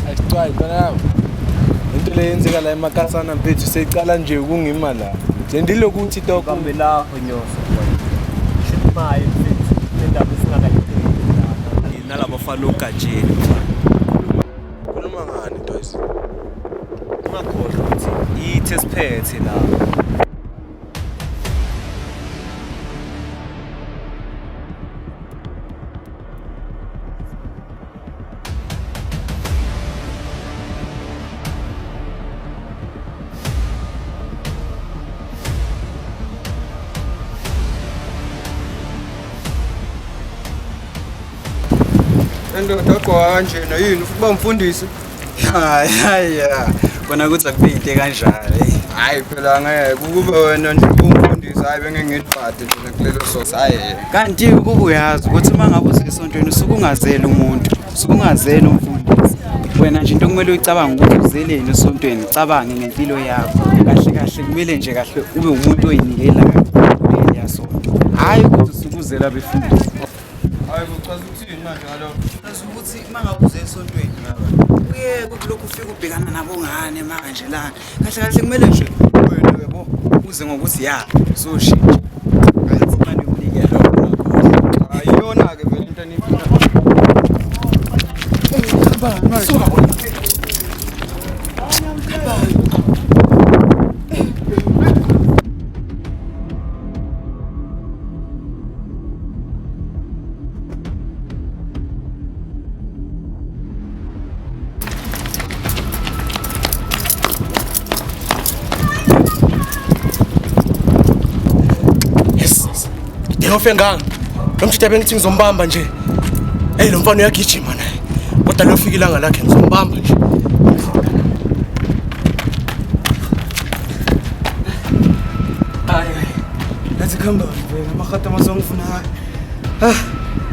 Ayixwayi phela into le yenzeka la emakasana mfethu seyicala nje ukungima la nje ndilokhu uthi toko kambe lapho nyoso shimaye mfethu indaba esingakayithini nalabo fana ogajeni khuluma ngani ntoyizi ungakhohlwa ukuthi yithi esiphethe la Ndoda kanje yini uba umfundisi hayi kona kuthi akube into kanjalo hayi phela ngeke kube wena nje umfundisi hayi bengengidibade nje kulelo sosi hayi kanti ukuba uyazi ukuthi uma ngabe usesontweni usuke ungazeli umuntu usuke ungazeli umfundisi wena nje into kumele uyicabanga ukuthi uzeleni esontweni ucabange ngempilo yakho kahle kahle kumele nje kahle ube umuntu oyinikelayo kuleli yasonto hayi ukuthi usuke uzela befundisi hayi uchaza ukuthini manje ngalokho ukuthi mangabe uze esontweni baba uye kulokhu ufika ubhekana nabo ngane manje la kahle kahle kumele nje wena yebo uze ngokuthi ya uzoshintsha kanti manje unikela lokho ayiyona ke vele into enifuna Ngofenganga nomthetho bengithi ngizombamba nje hey lo mfana uyagijima naye kodwa lofika ilanga lakhe ngizombamba nje hayi let's come back vele amakhata masongifuna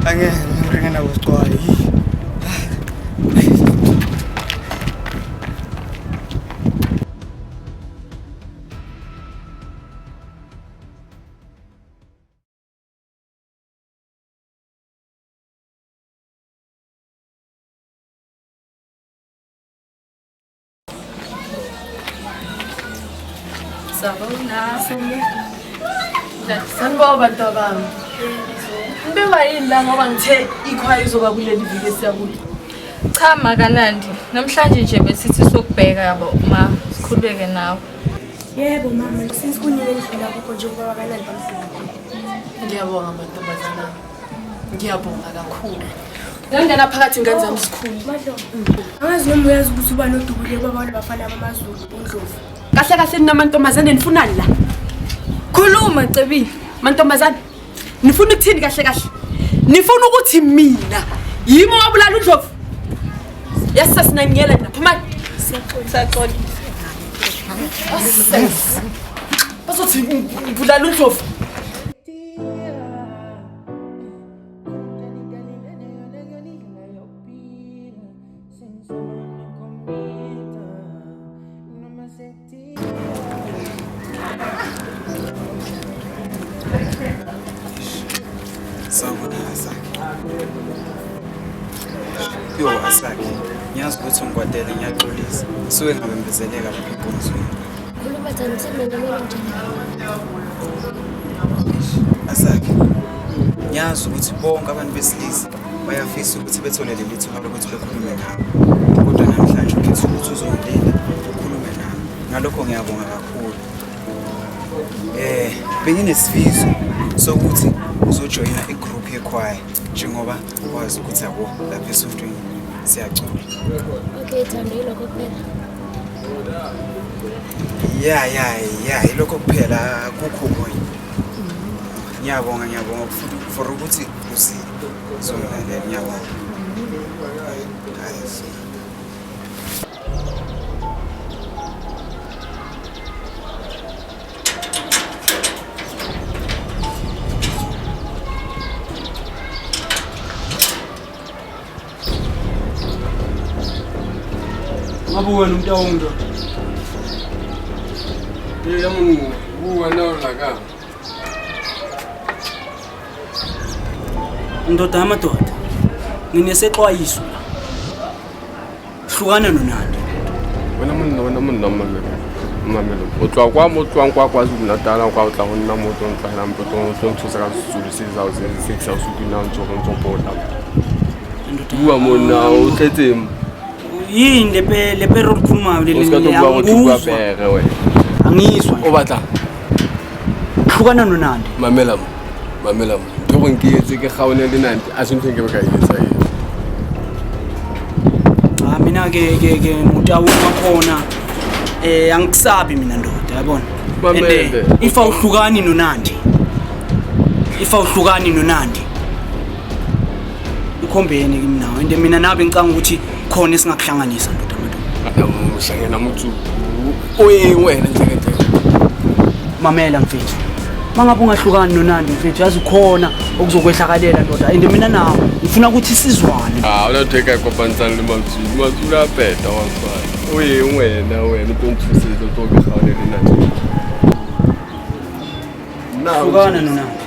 angeke ngingena kwesicwayi Sanibona ntabami. Mbiba yini la ngoba ngithe ikhwaya izoba kuleli viki esiyakulo. Cha makanandi. Namhlanje nje besithi sokubheka yabo ma sikhuleke nawe. Yebo mama, sisikunye endlela kukho nje ngoba bakanandi bamhlanje. Ngiyabonga mantombazana. Ngiyabonga kakhulu. Ngangena phakathi ingane zami isikhulu. Angazi noma uyazi ukuthi uba nodubule kwabantu bafana bamaZulu uNdlovu. Kahle kahle ninamantombazane nifunani la? Khuluma Cebile, mantombazane. Nifuna ukuthini kahle kahle? Nifuna ukuthi mina yimo wabulala uNdlovu? Yasasingangiyela naphuma. Siyaxoxa. Bazothi ngibulala uNdlovu. Yo Asaki, ngiyazi ukuthi ngikwadele ngiyaxolisa. Suke ngabembezeleka lapha enkonzweni. Khuluma thani sembe ngomelo njani? Asaki, ngiyazi ukuthi bonke abantu besilisa bayafisa ukuthi bethole leli thuba lokuthi bekhulume nami. Kodwa namhlanje ukhetha ukuthi uzongilela ukhulume nami. Ngalokho ngiyabonga kakhulu. Benginesifiso sokuthi uzojoyina igroup yekhwaya njengoba wazi ukuthi abo lapha esontweni siyacula. Okay, Thando, yilokho kuphela. ya ilokho kuphela akukho moya. Ngiyabonga for ukuthi uzongilalela ngiyabonga. Ngabe wena umuntu awunto. Yebo, wena ulaka. Ndoda amadoda. Nginesexwayiso la. Hlukana noNandi. Wena munhu mamelo. Utlwa kwa KwaZulu-Natal kwa utla go nna motho ntla la mpoto o nthusa ka Sezulu se sa usuku na ntsopola. Bua mona o tletseng. Yini lepe ro khuluma le wena. Angiswa. O batla. Hlukana noNandi. Mamela. Ntho go nketse ke gaone le Nandi a se ntse ke ba ka etsa eng. Mina ke mutawu makhona angisabi mina ndoda yabona. Mamele. Ifa uhlukani noNandi. Ikhombeni kimi nawe ende mina nabe ngicanga ukuthi khona esingakuhlanganisa ndoda amadoda. Uhlangena muthu oye wena njengento. Mamela mfethu. Mangabe ungahlukani noNandi mfethu yazi khona okuzokwehlakalela ndoda ende mina nawe ngifuna ukuthi sizwane. Unatheka kopantsana le matsula apeta wasana. Oye wena utonthusisa utoke gaone le Nandi. Hlukana noNandi.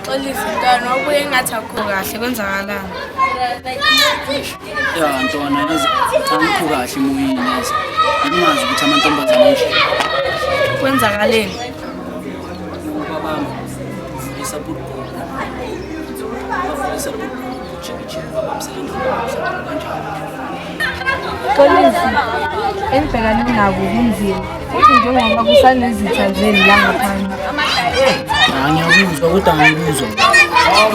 Xolisa mntwana ubuye ngathi akho kahle kwenzakalani? Ya ntwana yazi angikho kahle emoyeni yazi. Ngimazi ukuthi amantombazane nje Kwenzakaleni? ubaba ufisa buku. Ufisa buku. Chiki baba msebenzi kanjalo. Xolisa engibhekane nako kunzima futhi njengoba kusanezitha zeni la ngaphandle. Ngiyakuzwa kodwa angikuzwa.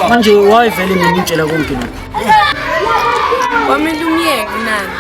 Manje wayivele mina ngitshela konke lokho. Kwamele umyeke Nandi.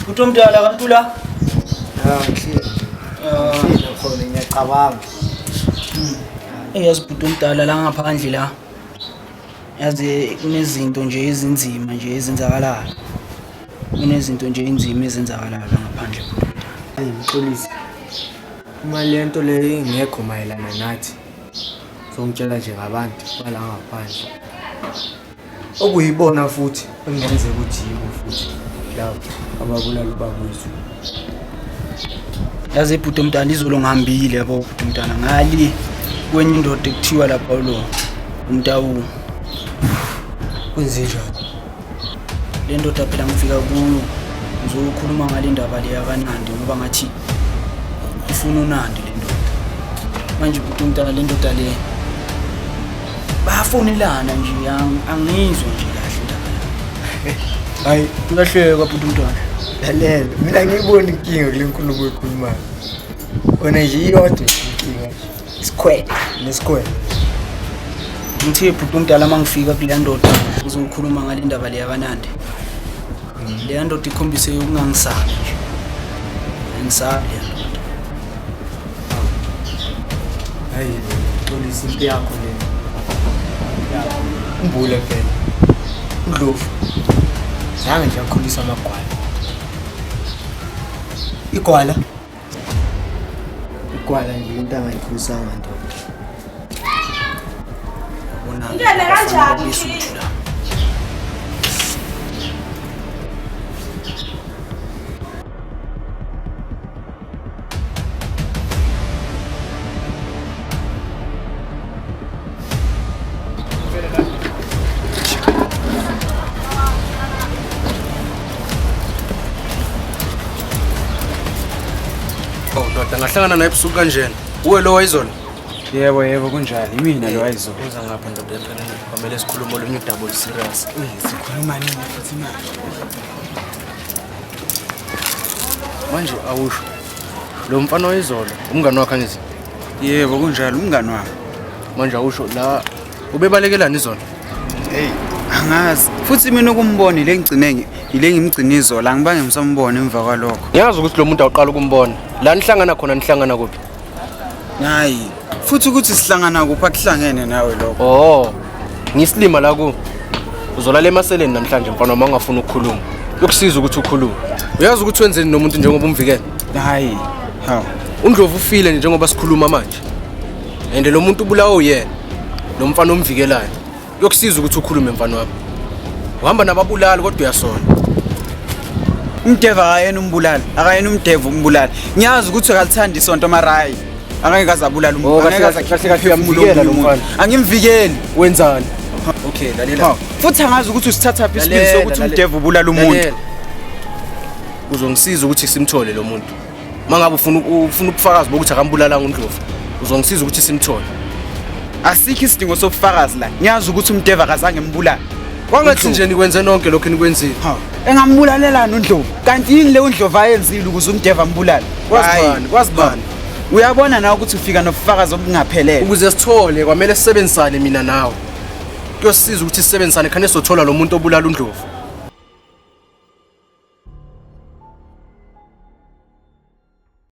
Utomdala kantula. Ngishilo khona ngiyacabanga. Yazi utomdala la ngaphandle la. Yazi kunezinto nje ezinzima nje ezenzakalayo. Kunezinto nje inzima ezenzakalayo la ngaphandle. Mxolisi. Uma lento le ingekho mayelana nathi. Songitshela nje ngabantu bala ngaphandle. Okuyibona futhi engenze ukuthi yibo futhi labo ababulala ubabuyisi. Yazi ibhuti umntana izolo ngihambile yabo ubhuti umntana ngali kwenye indoda ekuthiwa lapha lo umtawu. Kwenzenjani? Le ndoda phela ngifika kuyo ngizokhuluma ngale ndaba le yakanandi ngoba ngathi ifuna uNandi le ndoda. Manje ubhuti umntana le ndoda le bafonelana nje angizwe nje kahle ndaba. Hayi, Uyahleka ubhuti umntwana. lalela. Mina ngiyibona inkinga kule nkulumo ekhulumayo. Wena nje iyodwa inkinga. Nesquare. Ngithe ubhuti umntana mangifika kule ndoda uzokhuluma ngale ndaba le yakanandi. Le ndoda ikhombise ukungangisabi nje. Angisabi le ndoda. Hayi, polisi into yakho le. Umbule phela. Udlovu. Zange nje akhulisa amagwala. igwala igwala nje into angayiphilisanga ndoda. Ngene kanjani? ndoda ngahlangana naye ebusuku kanjena uwe lo wayizolo Yebo kunjalo. Imina lo ayizona. uza ngapha ndoda empeleni kwamele sikhulume olunye udouble serious Sikhuluma nini futhi manje? manje awusho lo mfana wayizolo umngani wakhe angithi Yebo kunjalo umngani wami. manje awusho la ubebalekelani izolo Angazi. Futhi mina ukumbona ile ngigcine ile ngimgcina izola angibange ngisambone emva kwalokho. ngiyazi ukuthi lo muntu awuqala ukumbona la nihlangana khona nihlangana kuphi Hayi. Futhi ukuthi sihlangana kuphi akuhlangene nawe lokho. ngisilima la ku uzolala emaseleni namhlanje mfana uma ungafuna ukukhuluma yokusiza ukuthi ukhulume uyazi ukuthi wenzeni nomuntu njengoba umvikele Hayi. Ha. uNdlovu ufile njengoba sikhuluma manje and lo muntu ubulawa uyena lo mfana omvikelayo yokusiza ukuthi ukhulume mfana wami uhamba nababulali kodwa uyasona Umdeva akayena umbulali. Akayena umdeva umbulali. Ngiyazi ukuthi akalithanda isonto marayi. Angeke azabulala umuntu. kahle uyamvikela lo mfana Angimvikeli. wenzani okay lalela Futhi angazi ukuthi usithatha phi isibili sokuthi umdeva ubulala umuntu. uzongisiza ukuthi simthole lo muntu mangabe ufuna ubufakazi bokuthi akambulalanga uNdlovu uzongisiza ukuthi simthole Asikho isidingo sobufakazi la. Ngiyazi ukuthi umdeva akazange embulala. kwangathi nje nikwenze nonke lokho nikwenzile Engambulalelana uNdlovu. Kanti yini le uNdlovu ayenzile ukuze umdeva ambulale? kwazi bani Uyabona na ukuthi ufika nobufakazi obungaphelele. ukuze sithole kwamele sisebenzisane mina nawe kuyosiza ukuthi sisebenzisane khane sothola lo muntu obulala uNdlovu